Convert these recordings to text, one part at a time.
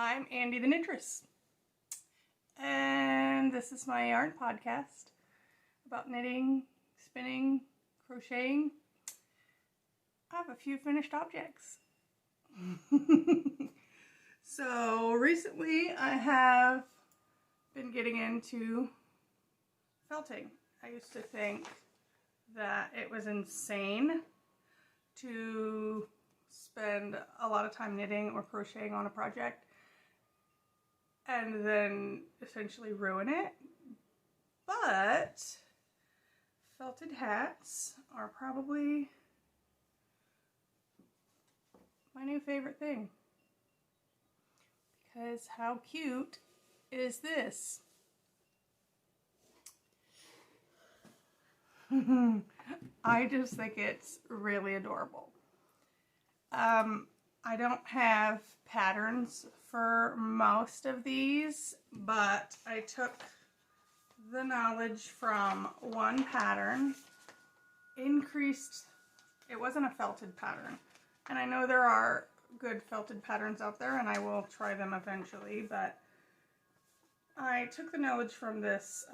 I'm Andi the Knittress, and this is my yarn podcast about knitting, spinning, crocheting. I have a few finished objects. So recently I have been getting into felting. I used to think that it was insane to spend a lot of time knitting or crocheting on a project and then essentially ruin it. But felted hats are probably my new favorite thing. Because how cute is this? I just think it's really adorable. I don't have patterns for most of these, but I took the knowledge from one pattern, increased, it wasn't a felted pattern, and I know there are good felted patterns out there and I will try them eventually, but I took the knowledge from this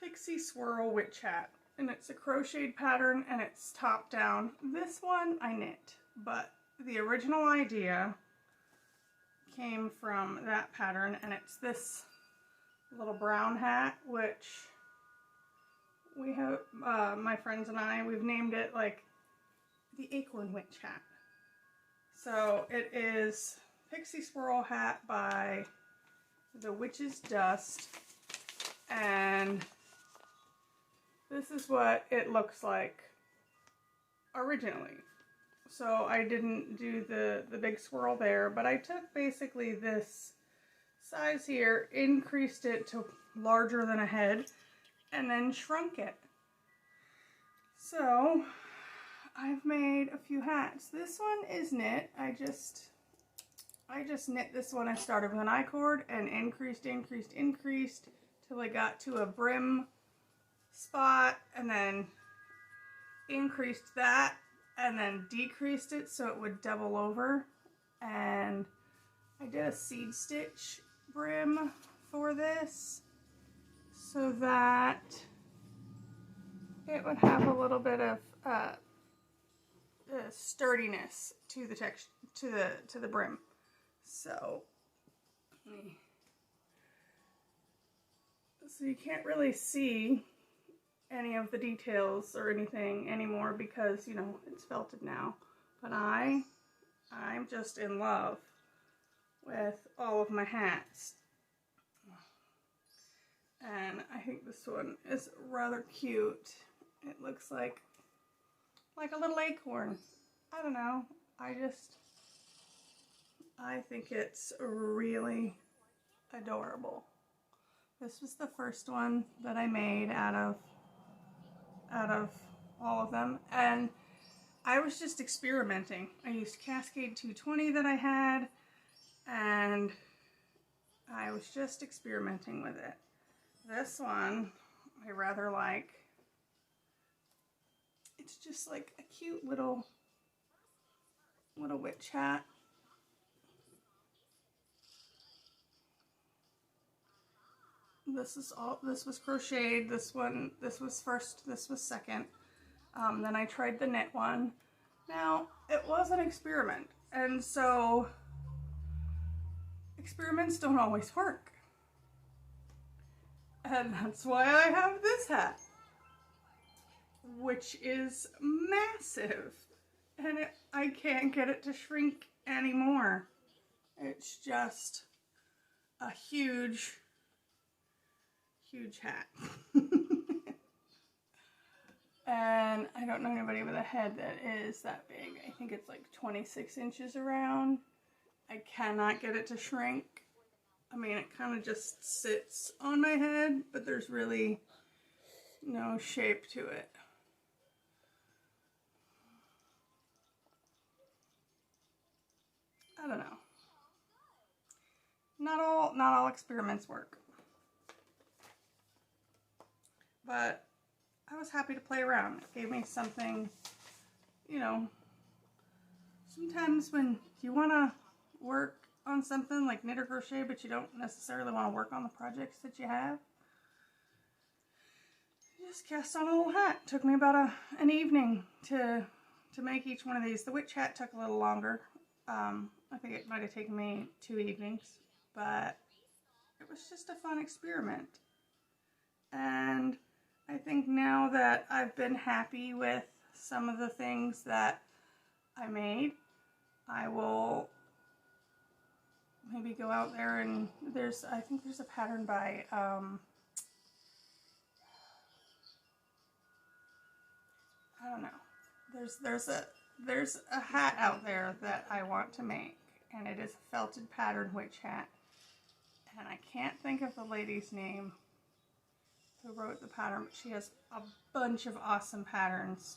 Pixie Swirl Witch Hat, and it's a crocheted pattern and it's top down. This one I knit, but the original idea came from that pattern, and it's this little brown hat, which we have, my friends and I, we've named it like the Acorn Witch Hat. So it is Pixie Swirl Hat by the Witch's Dust, and this is what it looks like originally. So I didn't do the big swirl there, but I took basically this size here, increased it to larger than a head, and then shrunk it. So I've made a few hats. This one is knit. I just knit this one. I started with an I-cord and increased till I got to a brim spot, and then increased that and then decreased it so it would double over, and I did a seed stitch brim for this so that it would have a little bit of sturdiness to the texture, to the brim. So you can't really see any of the details or anything anymore because, you know, it's felted now. But I'm just in love with all of my hats. And I think this one is rather cute. It looks like a little acorn. I don't know. I think it's really adorable. This was the first one that I made out of all of them, and I was just experimenting. I used Cascade 220 that I had, and I was just experimenting with it. This one I rather like. It's just like a cute little witch hat. This was crocheted. This was first, this was second. Then I tried the knit one. Now, it was an experiment, and so experiments don't always work. And that's why I have this hat, which is massive, and I can't get it to shrink anymore. It's just a huge hat. And I don't know anybody with a head that is that big. I think it's like 26 inches around. I cannot get it to shrink. I mean, it kind of just sits on my head, but there's really no shape to it. I don't know. Not all experiments work. But I was happy to play around. It gave me something, you know, sometimes when you want to work on something like knit or crochet, but you don't necessarily want to work on the projects that you have, you just cast on a little hat. It took me about an evening to make each one of these. The witch hat took a little longer. I think it might have taken me 2 evenings, but it was just a fun experiment. And I think now that I've been happy with some of the things that I made, I will maybe go out there and I think there's a pattern by I don't know. There's a hat out there that I want to make, and it is a felted pattern witch hat. And I can't think of the lady's name who wrote the pattern, but she has a bunch of awesome patterns.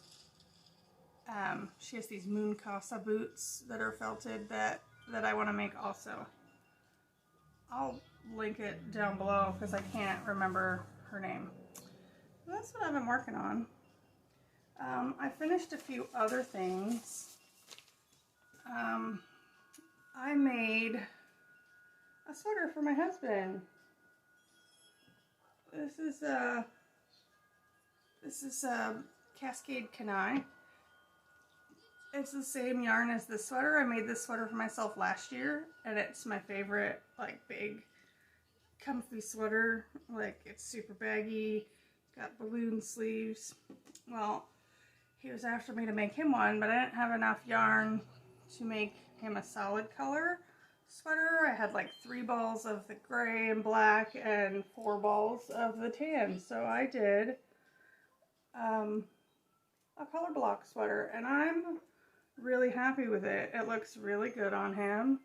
She has these moon casa boots that are felted that I want to make also. I'll link it down below because I can't remember her name. So that's what I've been working on. I finished a few other things. I made a sweater for my husband. This is Cascade Kanai. It's the same yarn as this sweater. I made this sweater for myself last year, and it's my favorite, like, big, comfy sweater. Like, it's super baggy, got balloon sleeves. Well, he was after me to make him one, but I didn't have enough yarn to make him a solid color sweater. I had like 3 balls of the gray and black and 4 balls of the tan. So I did a color block sweater, and I'm really happy with it. It looks really good on him,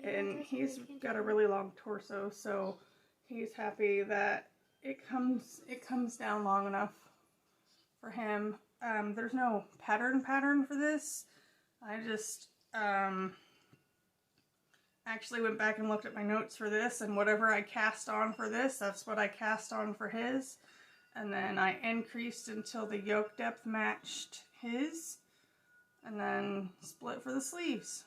and he's got a really long torso, so he's happy that it comes down long enough for him. There's no pattern for this. I just actually went back and looked at my notes for this, and whatever I cast on for this, that's what I cast on for his. And then I increased until the yoke depth matched his, and then split for the sleeves.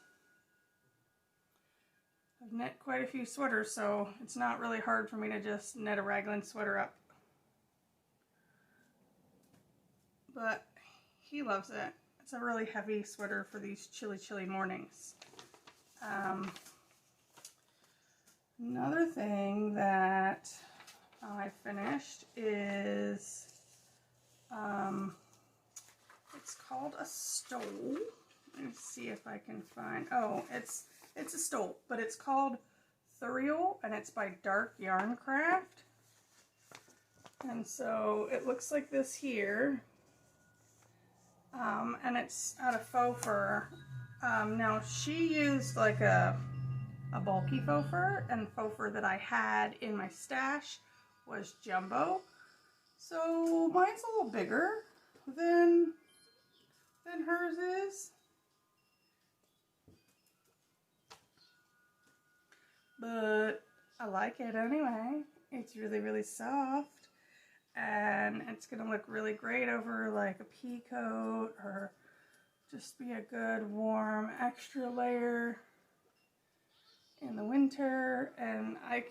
I've knit quite a few sweaters, so it's not really hard for me to just knit a raglan sweater up. But he loves it. It's a really heavy sweater for these chilly mornings. Another thing that I finished is, it's called a stole. Let me see if I can find, oh, it's a stole, but it's called Thuriel, and it's by Dark Yarn Craft. And so it looks like this here. And it's out of faux fur. Now she used like a bulky faux fur, and faux fur that I had in my stash was jumbo. So mine's a little bigger than hers is. But I like it anyway. It's really soft. And it's going to look really great over like a pea coat, or just be a good warm extra layer in the winter. And I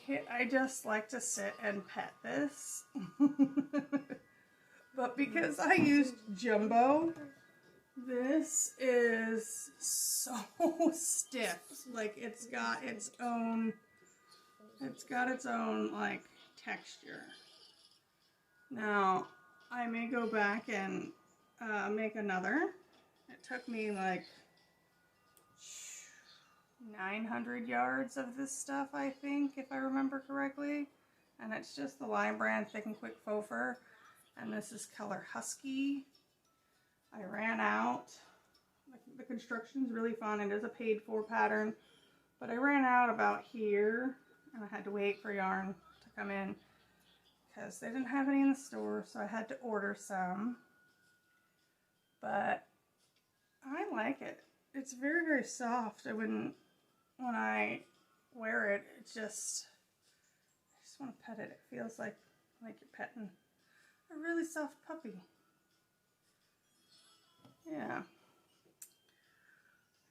just like to sit and pet this. But because I used jumbo, this is so stiff. Like it's got its own like texture. Now, I may go back and make another. It took me like 900 yards of this stuff, I think, if I remember correctly. And it's just the Lime Brand Thick and Quick Faux Fur. And this is color Husky. I ran out. The construction's really fun. It is a paid for pattern. But I ran out about here, and I had to wait for yarn to come in, because they didn't have any in the store, so I had to order some. But I like it. It's very soft. When I wear it, I just want to pet it. It feels like you're petting a really soft puppy. Yeah.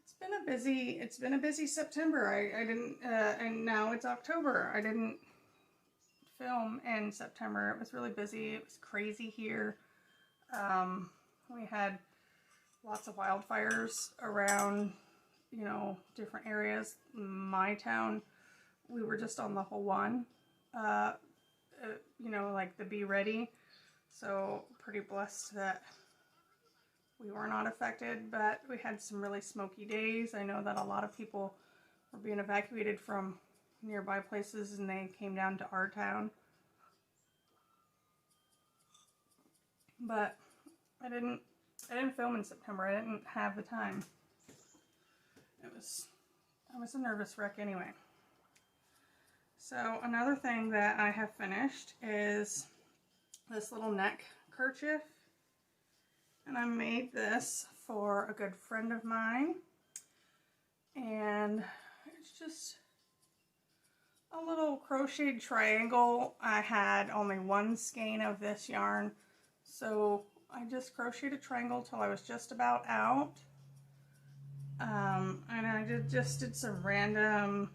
It's It's been a busy September. I didn't, and now it's October. I didn't film in September. It was really busy. It was crazy here. We had lots of wildfires around, you know, different areas. My town, we were just on the whole one, you know, like the Be Ready. So pretty blessed that we were not affected, but we had some really smoky days. I know that a lot of people were being evacuated from nearby places and they came down to our town. But I didn't film in September. I didn't have the time. I was a nervous wreck anyway. So another thing that I have finished is this little neck kerchief. And I made this for a good friend of mine. And it's just a little crocheted triangle. I had only one skein of this yarn, so I just crocheted a triangle till I was just about out. And I just did some random,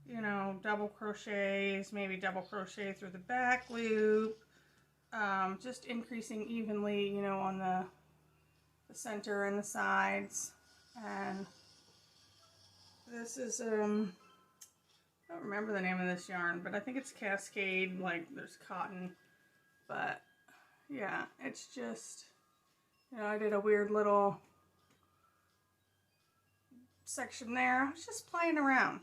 you know, double crochets, maybe double crochet through the back loop. Just increasing evenly, you know, on the center and the sides. And this is, I don't remember the name of this yarn, but I think it's Cascade, like there's cotton. But yeah, it's just, you know, I did a weird little section there. I was just playing around.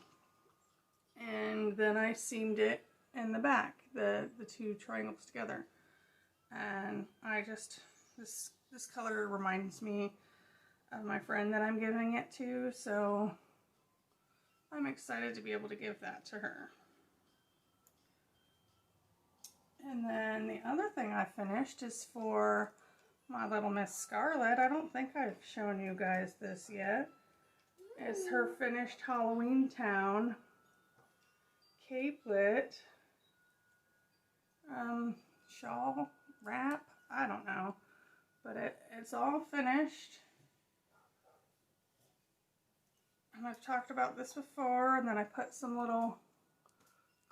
And then I seamed it in the back, the two triangles together. And I just, this color reminds me of my friend that I'm giving it to, so I'm excited to be able to give that to her. And then the other thing I finished is for my little Miss Scarlet. I don't think I've shown you guys this yet. It's her finished Halloween Town Capelet shawl wrap. I don't know, but it's all finished. And I've talked about this before, and then I put some little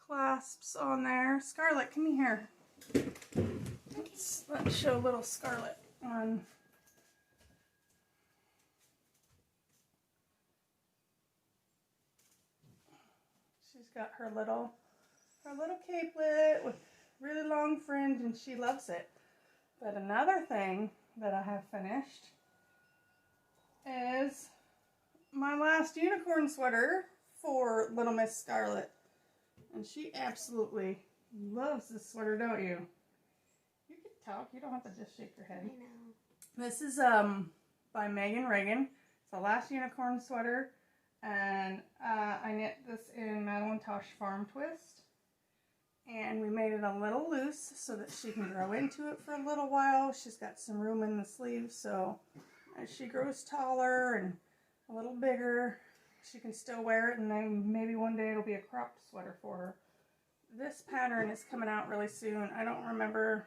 clasps on there. Scarlet, come here. Let's show little Scarlet on. She's got her little capelet with really long fringe, and she loves it. But another thing that I have finished is my last unicorn sweater for Little Miss Scarlet. And she absolutely loves this sweater, don't you? You can talk, you don't have to just shake your head. I know. This is by Megan Reagan. It's the last unicorn sweater, and I knit this in Madeline Tosh Farm Twist. And we made it a little loose so that she can grow into it for a little while. She's got some room in the sleeves, so as she grows taller and a little bigger, she can still wear it, and then maybe one day it'll be a cropped sweater for her. This pattern is coming out really soon. I don't remember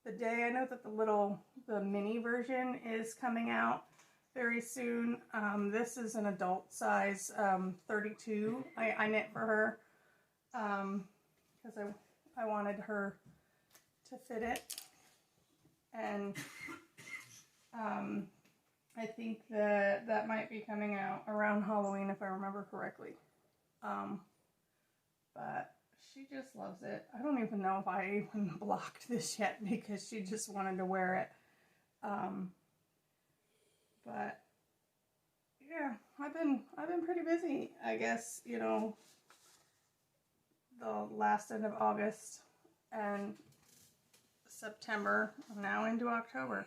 the day. I know that the mini version is coming out very soon. This is an adult size 32. I knit for her. Because I wanted her to fit it, and I think that might be coming out around Halloween if I remember correctly. But she just loves it. I don't even know if I even blocked this yet because she just wanted to wear it. But yeah, I've been pretty busy, I guess, you know, the last end of August and September, now into October.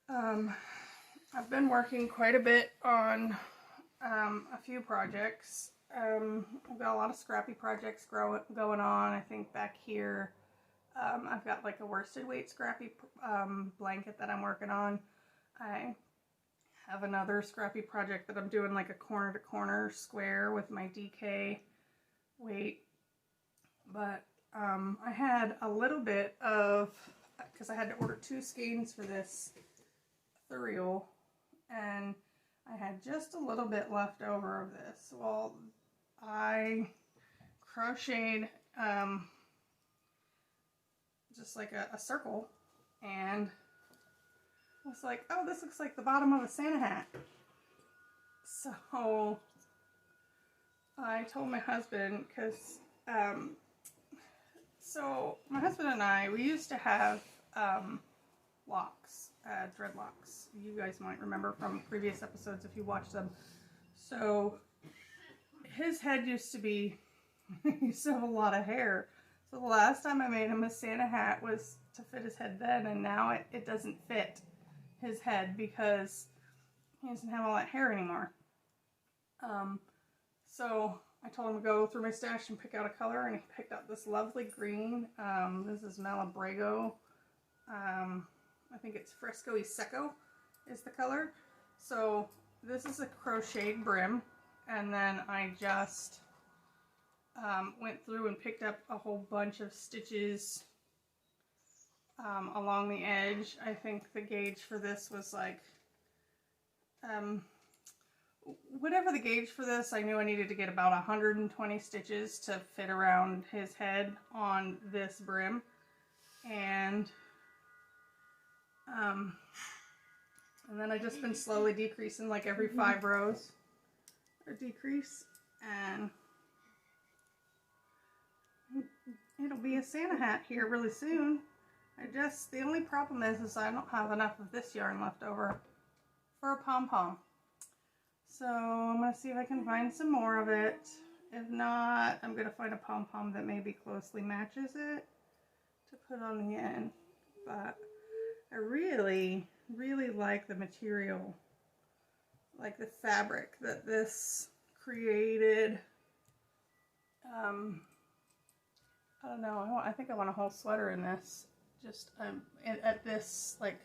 I've been working quite a bit on a few projects. I've got a lot of Scrappy Projects going on. I think back here I've got like a worsted weight Scrappy blanket that I'm working on. I have another Scrappy project that I'm doing like a corner to corner square with my DK weight. But I had a little bit of, because I had to order 2 skeins for this Thuriel, and I had just a little bit left over of this. Well, I crocheted just like a circle, and I was like, oh, this looks like the bottom of a Santa hat. So I told my husband, because so my husband and I, we used to have locks, dreadlocks. You guys might remember from previous episodes if you watched them. So his head used to have a lot of hair. So the last time I made him a Santa hat was to fit his head then, and now it doesn't fit his head because he doesn't have all that hair anymore. So I told him to go through my stash and pick out a color, and he picked out this lovely green. This is Malabrigo. I think it's Fresco y Seco is the color. So this is a crocheted brim, and then I just went through and picked up a whole bunch of stitches along the edge. I think the gauge for this was like whatever the gauge for this, I knew I needed to get about 120 stitches to fit around his head on this brim. And then I just been slowly decreasing, like every 5 rows or decrease, and it'll be a Santa hat here really soon. The only problem is I don't have enough of this yarn left over for a pom-pom. So I'm going to see if I can find some more of it. If not, I'm going to find a pom-pom that maybe closely matches it to put on the end. But I really, really like the material, like the fabric that this created. I don't know, I think I want a whole sweater in this. Just at this, like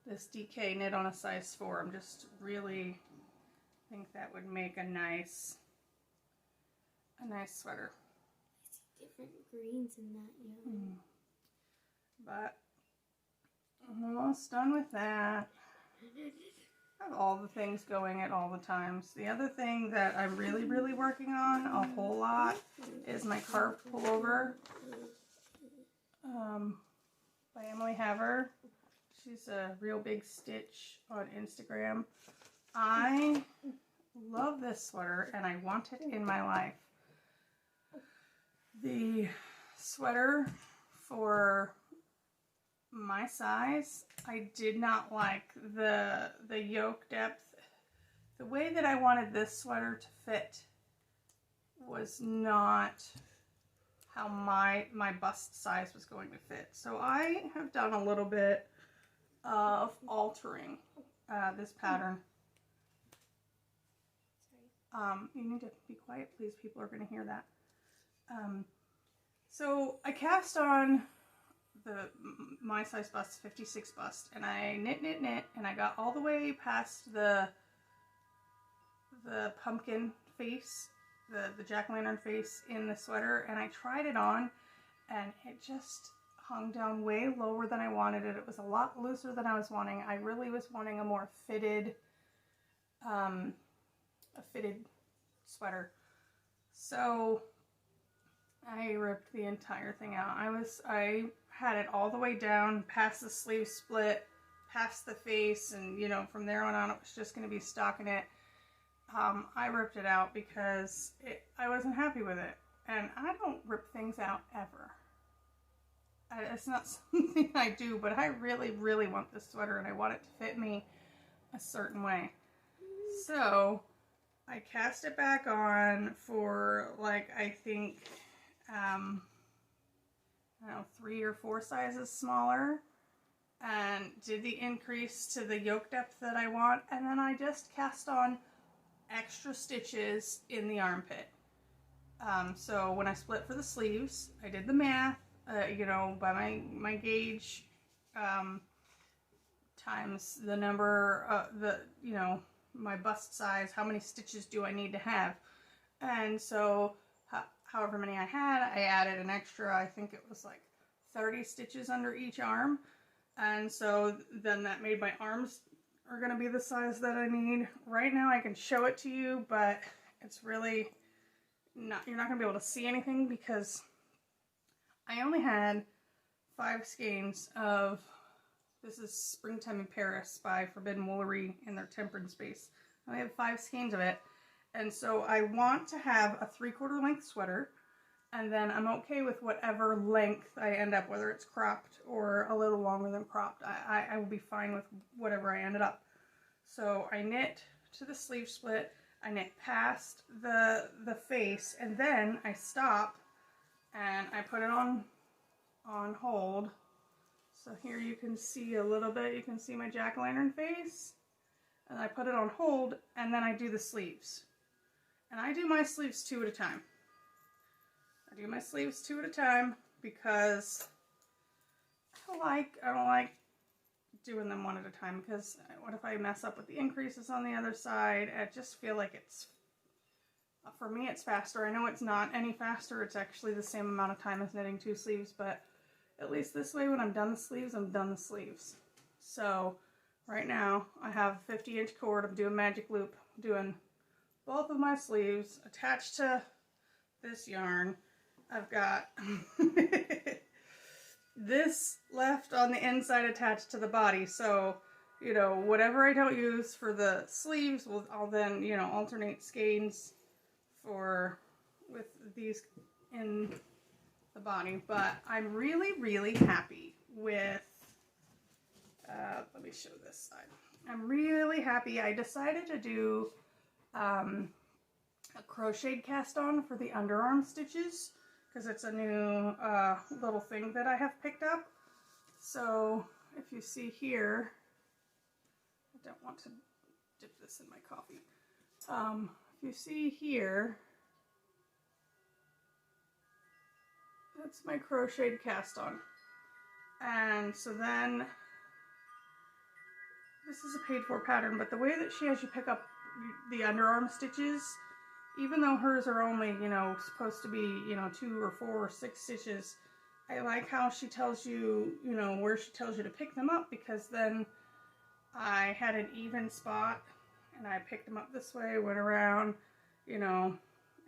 this DK knit on a size 4. I'm just really think that would make a nice sweater. I see different greens in that, yeah. But I'm almost done with that. I have all the things going at all the times. The other thing that I'm really, really working on a whole lot is my carved pullover by Emily Haver. She's a Real Big Stitch on Instagram. I love this sweater and I want it in my life. The sweater for my size, I did not like the yoke depth. The way that I wanted this sweater to fit was not how my bust size was going to fit. So I have done a little bit of altering this pattern. You need to be quiet, please. People are going to hear that. So I cast on my size bust, 56 bust, and I knit, and I got all the way past the pumpkin face, the jack-o'-lantern face in the sweater, and I tried it on, and it just hung down way lower than I wanted it. It was a lot looser than I was wanting. I really was wanting a more fitted, sweater. So I ripped the entire thing out. I had it all the way down past the sleeve split, past the face, and you know, from there on it was just going to be stockinette. I ripped it out because I wasn't happy with it, and I don't rip things out ever. It's not something I do, but I really, really want this sweater, and I want it to fit me a certain way. So I cast it back on for, like, I think, I don't know, 3 or 4 sizes smaller, and did the increase to the yoke depth that I want, and then I just cast on extra stitches in the armpit. So when I split for the sleeves, I did the math, you know, by my gauge, times the number, you know, my bust size, how many stitches do I need to have? And so however many I had, I added an extra, I think it was like 30 stitches under each arm. And so then that made my arms, are going to be the size that I need. Right now I can show it to you, but it's really not, you're not going to be able to see anything because I only had 5 skeins of, this is Springtime in Paris by Forbidden Woolery in their Temperance base. I only have 5 skeins of it, and so I want to have a 3/4 length sweater, and then I'm okay with whatever length I end up, whether it's cropped or a little longer than cropped. I will be fine with whatever I ended up. So I knit to the sleeve split, I knit past the face, and then I stop and I put it on hold. So here you can see a little bit, you can see my jack-o'-lantern face, and I put it on hold, and then I do the sleeves. And I do my sleeves 2 at a time. I do my sleeves 2 at a time because I don't like doing them 1 at a time, because what if I mess up with the increases on the other side? I just feel like it's, for me it's faster. I know it's not any faster, it's actually the same amount of time as knitting 2 sleeves, but at least this way when I'm done the sleeves, I'm done the sleeves. So right now I have a 50-inch cord, I'm doing magic loop, I'm doing both of my sleeves attached to this yarn. I've got this left on the inside attached to the body, so, you know, whatever I don't use for the sleeves, I'll then, you know, alternate skeins with these in the body. But I'm really, really happy with, let me show this side. I'm really happy. I decided to do a crocheted cast on for the underarm stitches, because it's a new little thing that I have picked up. So if you see here, I don't want to dip this in my coffee. If you see here, that's my crocheted cast on. And so then, this is a paid for pattern, but the way that she has you pick up the underarm stitches, even though hers are only, you know, supposed to be, you know, 2 or 4 or 6 stitches, I like how she tells you, you know, where she tells you to pick them up, because then I had an even spot and I picked them up this way, went around, you know,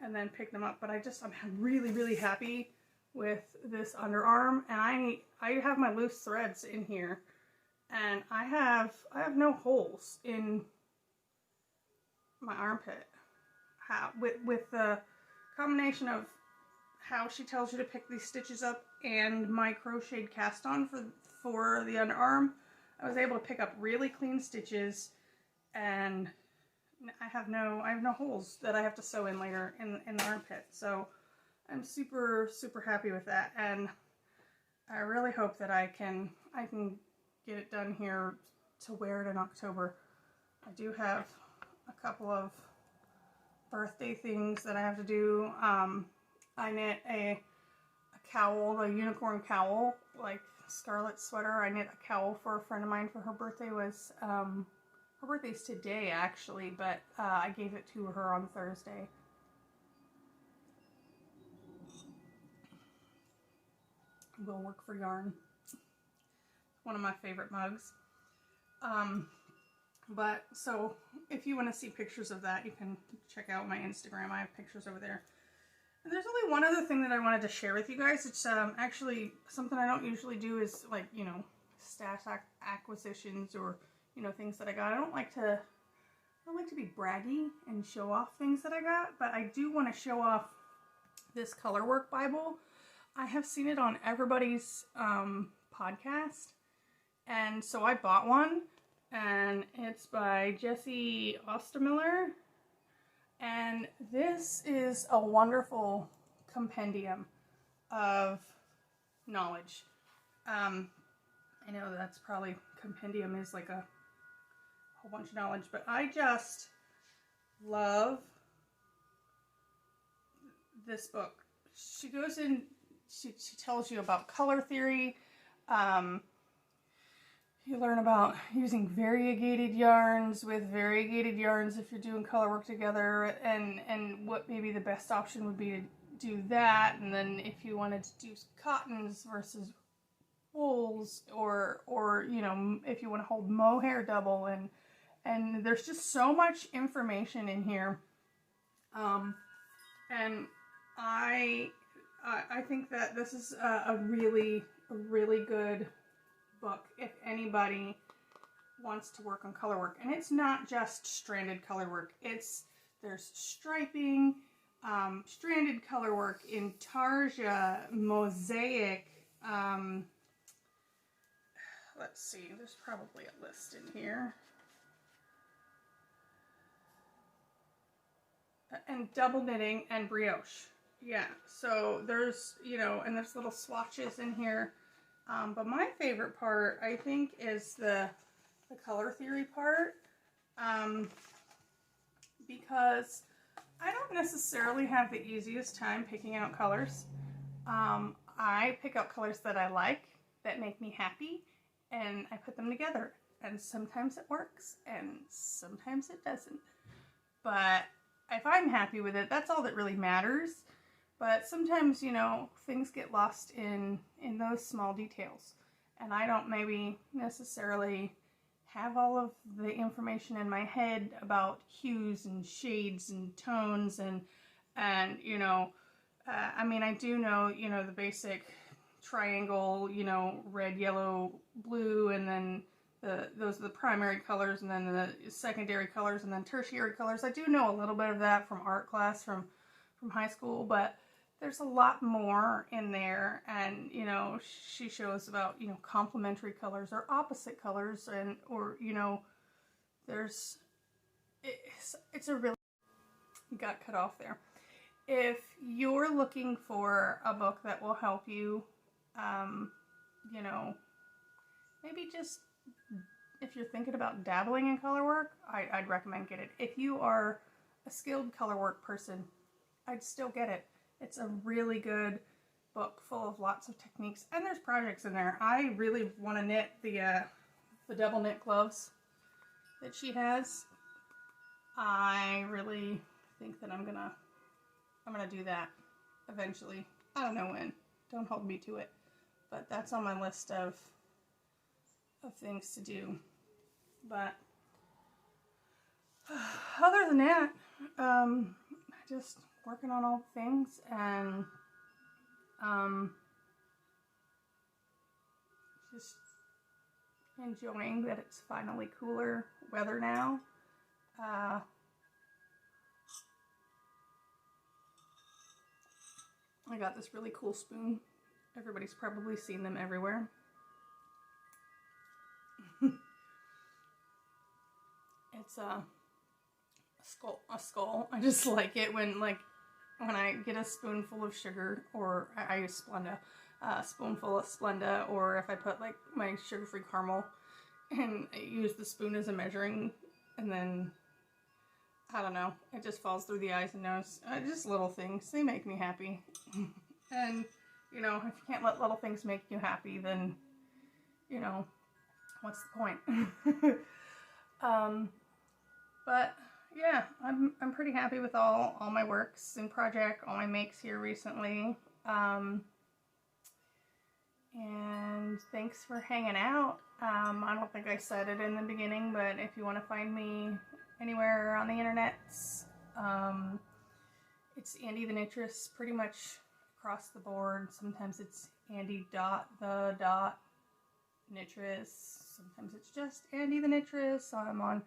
and then picked them up. But I'm really, really happy with this underarm, and I have my loose threads in here, and I have no holes in my armpit. With the combination of how she tells you to pick these stitches up and my crocheted cast on for the underarm, I was able to pick up really clean stitches, and I have no holes that I have to sew in later in the armpit. So I'm super, super happy with that, and I really hope that I can get it done here to wear it in October. I do have a couple of birthday things that I have to do. I knit a cowl, a unicorn cowl, like Scarlet's sweater. I knit a cowl for a friend of mine for her birthday. Her birthday's today actually, but I gave it to her on Thursday. Will work for yarn. One of my favorite mugs. But so if you want to see pictures of that, you can check out my Instagram. I have pictures over there. And there's only one other thing that I wanted to share with you guys. It's actually something I don't usually do, is like, you know, stash acquisitions or, you know, things that I got. I don't like to be braggy and show off things that I got, but I do want to show off this Colorwork Bible. I have seen it on everybody's podcast, and so I bought one. And it's by Jessie Ostermiller, and this is a wonderful compendium of knowledge. I know that's probably, compendium is like a whole bunch of knowledge, but I just love this book. She goes in, she tells you about color theory. You learn about using variegated yarns with variegated yarns if you're doing color work together, and what maybe the best option would be to do that. And then if you wanted to do cottons versus wools, or you know, if you want to hold mohair double, and And there's just so much information in here. And I think that this is a really good book if anybody wants to work on color work. And it's not just stranded color work. There's striping, stranded color work, intarsia, mosaic. Let's see, there's probably a list in here. And double knitting and brioche. Yeah, so there's, you know, and there's little swatches in here. But my favorite part, I think, is the color theory part. Because I don't necessarily have the easiest time picking out colors. I pick out colors that I like, that make me happy, and I put them together. And sometimes it works, and sometimes it doesn't. But if I'm happy with it, that's all that really matters. But sometimes, you know, things get lost in those small details. And I don't maybe necessarily have all of the information in my head about hues and shades and tones and you know, I mean, I do know, you know, the basic triangle, you know, red, yellow, blue, and then those are the primary colors, and then the secondary colors, and then tertiary colors. I do know a little bit of that from art class from high school, but there's a lot more in there. And, you know, she shows about, you know, complementary colors or opposite colors, and, or, you know, it's a really, got cut off there. If you're looking for a book that will help you, you know, maybe just, if you're thinking about dabbling in color work, I'd recommend get it. If you are a skilled color work person, I'd still get it. It's a really good book full of lots of techniques, and there's projects in there. I really want to knit the double knit gloves that she has. I really think that I'm gonna do that eventually. I don't know when. Don't hold me to it. But that's on my list of things to do. But other than that, just working on all the things, and just enjoying that it's finally cooler weather now. I got this really cool spoon. Everybody's probably seen them everywhere. It's a skull. I just like it when I get a spoonful of sugar, or I use Splenda, a spoonful of Splenda, or if I put like my sugar-free caramel and I use the spoon as a measuring, and then I don't know, it just falls through the eyes and nose. Just little things, they make me happy. And you know, if you can't let little things make you happy, then you know, what's the point? But yeah, I'm pretty happy with all my works in project, all my makes here recently. And thanks for hanging out. I don't think I said it in the beginning, but if you want to find me anywhere on the internet, it's Andi the Knittress, pretty much across the board. Sometimes it's Andi.the.Knittress. Sometimes it's just Andi the Knittress. I'm on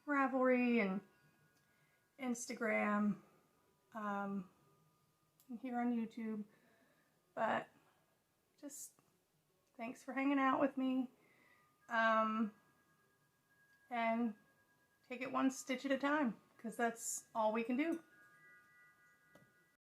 Ravelry and Instagram, and here on YouTube. But just thanks for hanging out with me, and take it one stitch at a time, because that's all we can do.